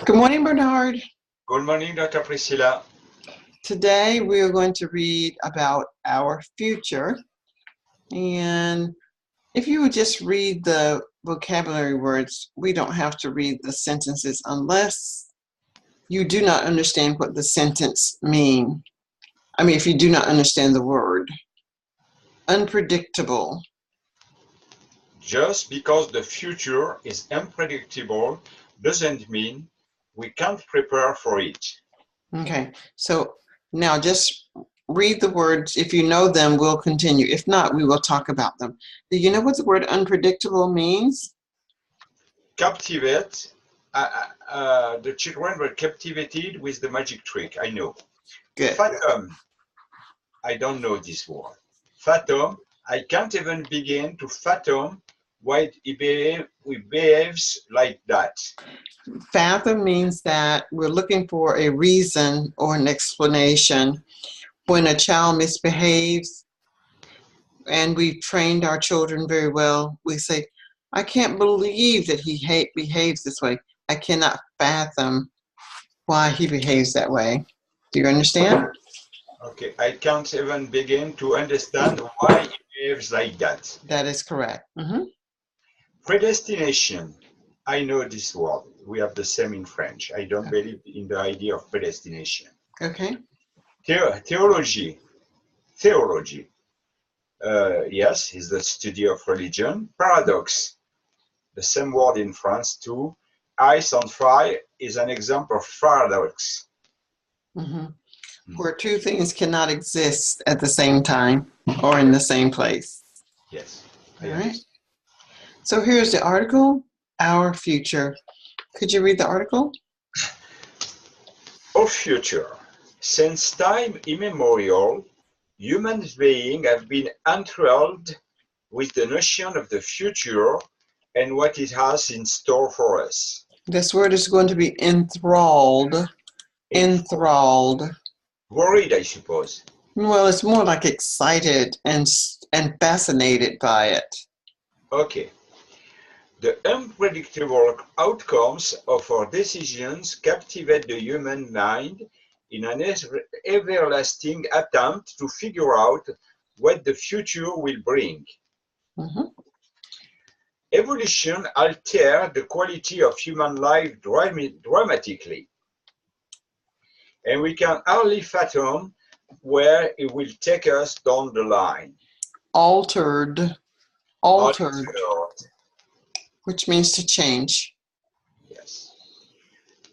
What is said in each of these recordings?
Good morning, Bernard. Good morning, Dr. Priscilla. Today we are going to read about our future. And if you would just read the vocabulary words, we don't have to read the sentences unless you do not understand what the sentence means. If you do not understand the word. Unpredictable. Just because the future is unpredictable doesn't mean we can't prepare for it. Okay, so now just read the words. If you know them, we'll continue. If not, we will talk about them. Do you know what the word unpredictable means? Captivate. The children were captivated with the magic trick, I know. Good. Fathom. I don't know this word. Fathom. I can't even begin to fathom why he behaves like that. Fathom means that we're looking for a reason or an explanation. When a child misbehaves and we've trained our children very well, we say, I can't believe that he behaves this way. I cannot fathom why he behaves that way. Do you understand? Okay, I can't even begin to understand why he behaves like that. That is correct. Predestination. I know this word. We have the same in French. I don't believe in the idea of predestination. Okay. Theology. Theology. Yes, is the study of religion. Paradox. The same word in France too. Ice on fire is an example of paradox. Where two things cannot exist at the same time or in the same place. Yes. All right. So here's the article, Our Future. Could you read the article? Our future. Since time immemorial, human beings have been enthralled with the notion of the future and what it has in store for us. This word is going to be enthralled. Enthralled. Worried, I suppose. Well, it's more like excited and fascinated by it. Okay. The unpredictable outcomes of our decisions captivate the human mind in an everlasting attempt to figure out what the future will bring. Evolution altered the quality of human life dramatically, and we can hardly fathom where it will take us down the line. Altered, which means to change. Yes.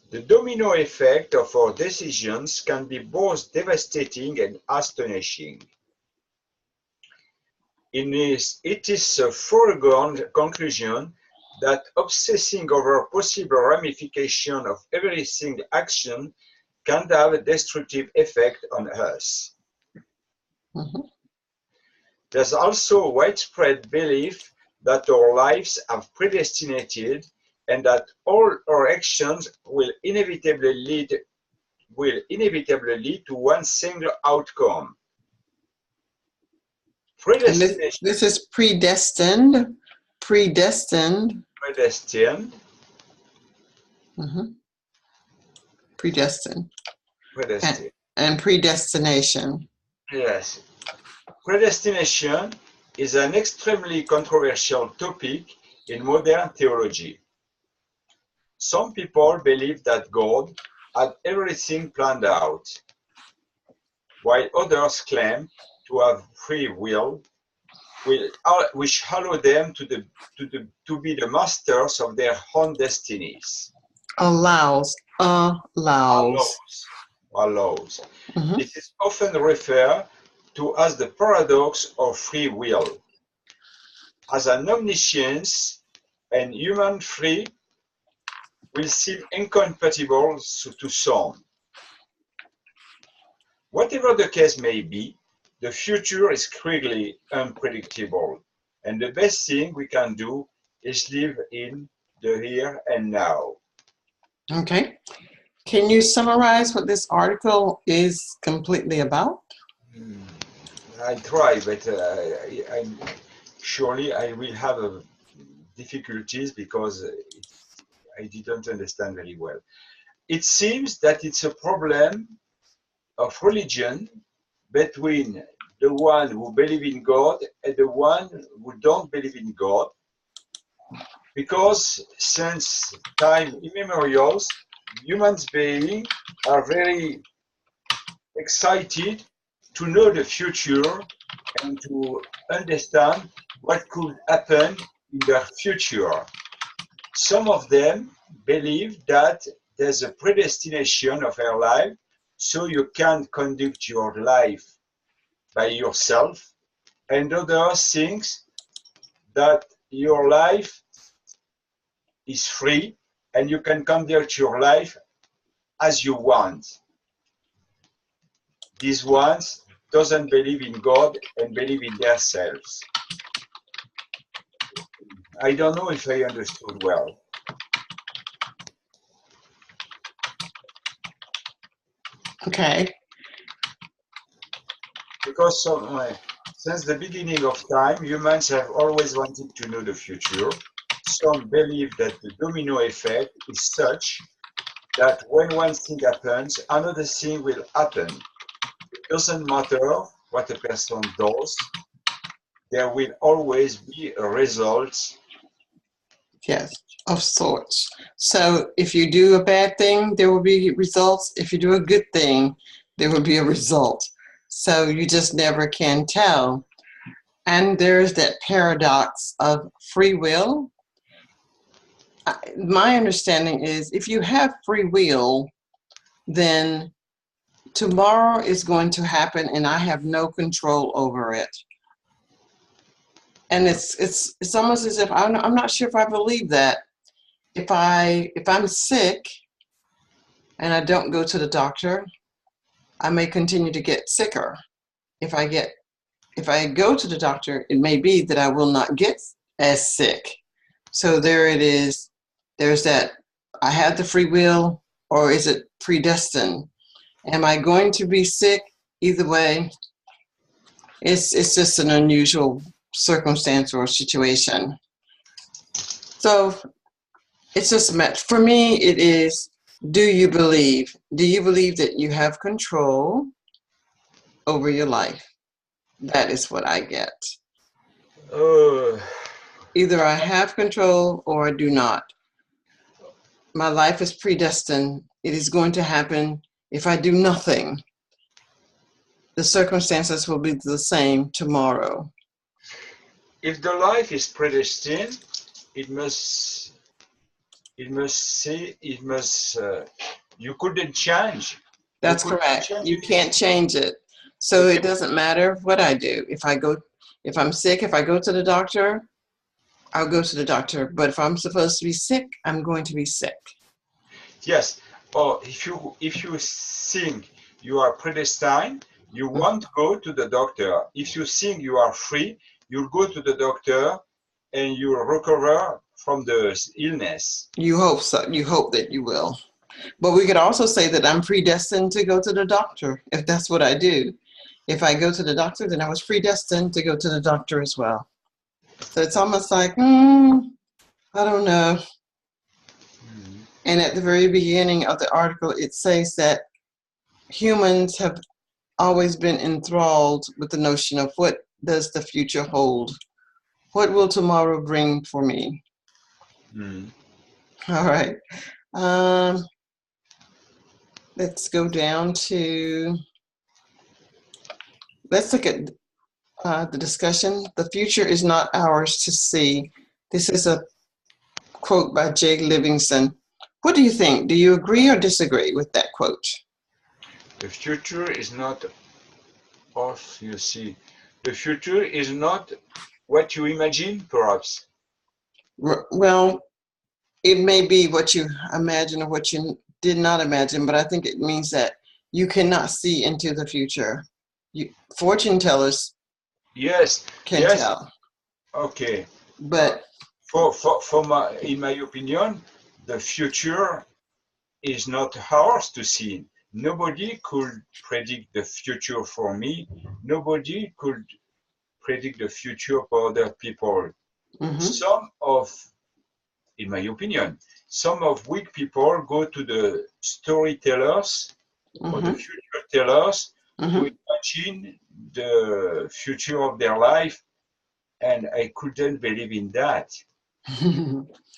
The domino effect of our decisions can be both devastating and astonishing. It is a foregone conclusion that obsessing over possible ramifications of every single action can have a destructive effect on us. There's also a widespread belief that our lives are predestinated and that all our actions will inevitably lead to one single outcome. Predestination. This is predestined. Predestined. Predestined. Predestined. Predestined. And predestination. Yes. Predestination is an extremely controversial topic in modern theology. Some people believe that God had everything planned out, while others claim to have free will, which allow them to be the masters of their own destinies. Allows. It is often referred to as the paradox of free will. As an omniscience and human free will seem incompatible to some. Whatever the case may be, the future is clearly unpredictable, and the best thing we can do is live in the here and now. Okay. Can you summarize what this article is completely about? I try, but surely I will have difficulties because I didn't understand very well. It seems that it's a problem of religion between the one who believe in God and the one who don't believe in God, because since time immemorial, human beings are very excited to know the future and to understand what could happen in the future. Some of them believe that there's a predestination of our life, so you can conduct your life by yourself, and others think that your life is free and you can conduct your life as you want. These ones doesn't believe in God and believe in themselves. I don't know if I understood well. Okay. Because since the beginning of time, humans have always wanted to know the future. Some believe that the domino effect is such that when one thing happens, another thing will happen. It doesn't matter what a person does, there will always be a result. Yes, of sorts. So if you do a bad thing, there will be results. If you do a good thing, there will be a result. So you just never can tell. And there's that paradox of free will. My understanding is if you have free will, then tomorrow is going to happen and I have no control over it. And it's almost as if I'm not sure if I believe that. If I'm sick and I don't go to the doctor, I may continue to get sicker. If I go to the doctor, it may be that I will not get as sick. So there it is. There's that. I have the free will, or is it predestined? Am I going to be sick? Either way, it's just an unusual circumstance or situation. So it's just for me, it is, do you believe? Do you believe that you have control over your life? That is what I get. Either I have control or I do not. My life is predestined. It is going to happen. If I do nothing, the circumstances will be the same tomorrow. If the life is predestined, it must you couldn't change. That's correct. You can't change it. So it doesn't matter what I do. If I'm sick, if I go to the doctor, I'll go to the doctor. But if I'm supposed to be sick, I'm going to be sick. Yes. Or if you think you are predestined, you won't go to the doctor. If you think you are free, you'll go to the doctor and you'll recover from the illness. You hope so. You hope that you will. But we could also say that I'm predestined to go to the doctor if that's what I do. If I go to the doctor, then I was predestined to go to the doctor as well. So it's almost like, I don't know. And at the very beginning of the article, it says that humans have always been enthralled with the notion of what does the future hold? What will tomorrow bring for me? All right. Let's go down to, let's look at the discussion. The future is not ours to see. This is a quote by Jay Livingston. What do you think? Do you agree or disagree with that quote? The future is not ours, you see. The future is not what you imagine, perhaps. Well, it may be what you imagine or what you did not imagine, but I think it means that you cannot see into the future. Fortune tellers can tell. Okay. But in my opinion, the future is not ours to see. Nobody could predict the future for me. Nobody could predict the future for other people. In my opinion, some of weak people go to the storytellers or the Mm-hmm. future tellers to Mm-hmm. imagine the future of their life, and I couldn't believe in that.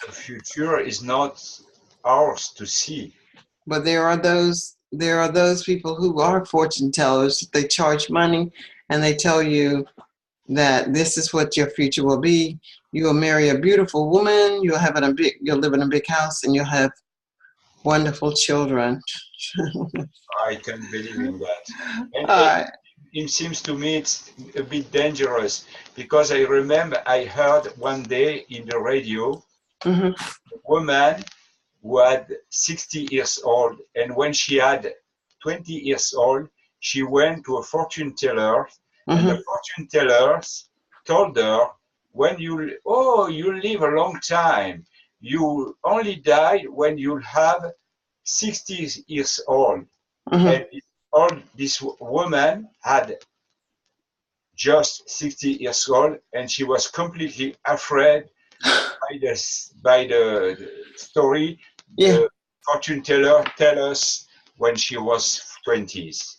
The future is not ours to see. But there are those people who are fortune tellers. They charge money and they tell you that this is what your future will be. You will marry a beautiful woman, you'll live in a big house, and you'll have wonderful children. I can't believe in that. And All right. it seems to me it's a bit dangerous because I remember I heard one day in the radio Mm-hmm. a woman who had 60 years old, and when she had 20 years old, she went to a fortune teller, and the Mm-hmm. fortune tellers told her, when you live a long time, you only die when you have 60 years old. Mm-hmm. And this woman had just 60 years old, and she was completely afraid by the story Yeah. the fortune teller tell us when she was 20s.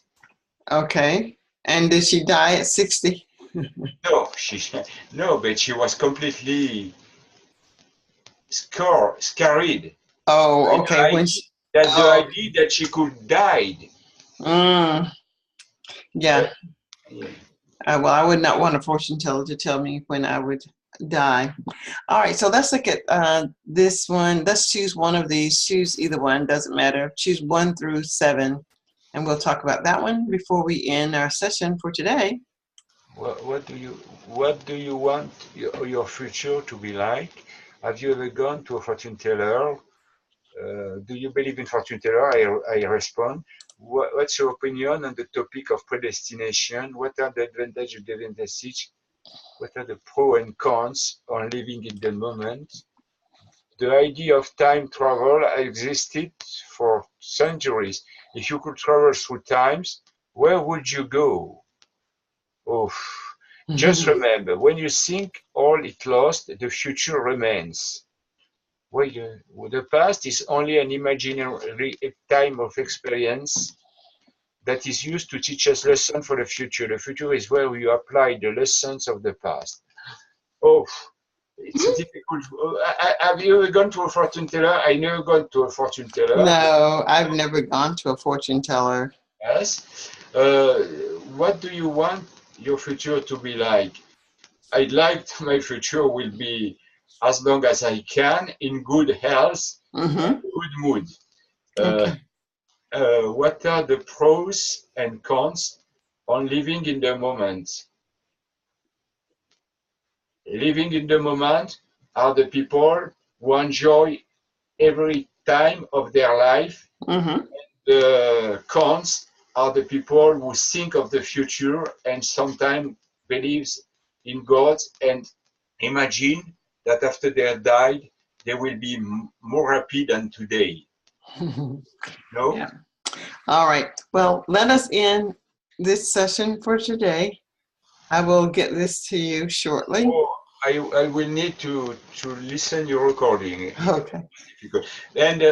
Okay. And did she die at 60? No, no, but she was completely scared. Oh, By okay. the When idea she, that the oh, idea that she could die. mm, Uh, yeah. Well, I would not want a fortune teller to tell me when I would die. All right, so let's look at this one. Let's choose one of these. Choose either one, doesn't matter. Choose 1 through 7, and we'll talk about that one before we end our session for today. what do you want your future to be like? Have you ever gone to a fortune teller? Do you believe in fortune teller? I respond. What's your opinion on the topic of predestination? What are the advantages and disadvantages? What are the pros and cons on living in the moment? The idea of time travel existed for centuries. If you could travel through times, where would you go? Oh, just remember, when you think all is lost, the future remains. The past is only an imaginary time of experience that is used to teach us lessons for the future. The future is where we apply the lessons of the past. Oh, it's a difficult. Have you ever gone to a fortune teller? I never gone to a fortune teller. No, I've never gone to a fortune teller. Yes. What do you want your future to be like? I'd like my future will be as long as I can in good health and Mm-hmm. good mood. Uh, Okay. what are the pros and cons on living in the moment? Living in the moment are the people who enjoy every time of their life. Mm-hmm. The cons are the people who think of the future and sometimes believes in God and imagine that after they have died, they will be more happy than today. No? Yeah. All right. Well, let us end this session for today. I will get this to you shortly. Oh, I will need to listen your recording. Okay. Difficult. And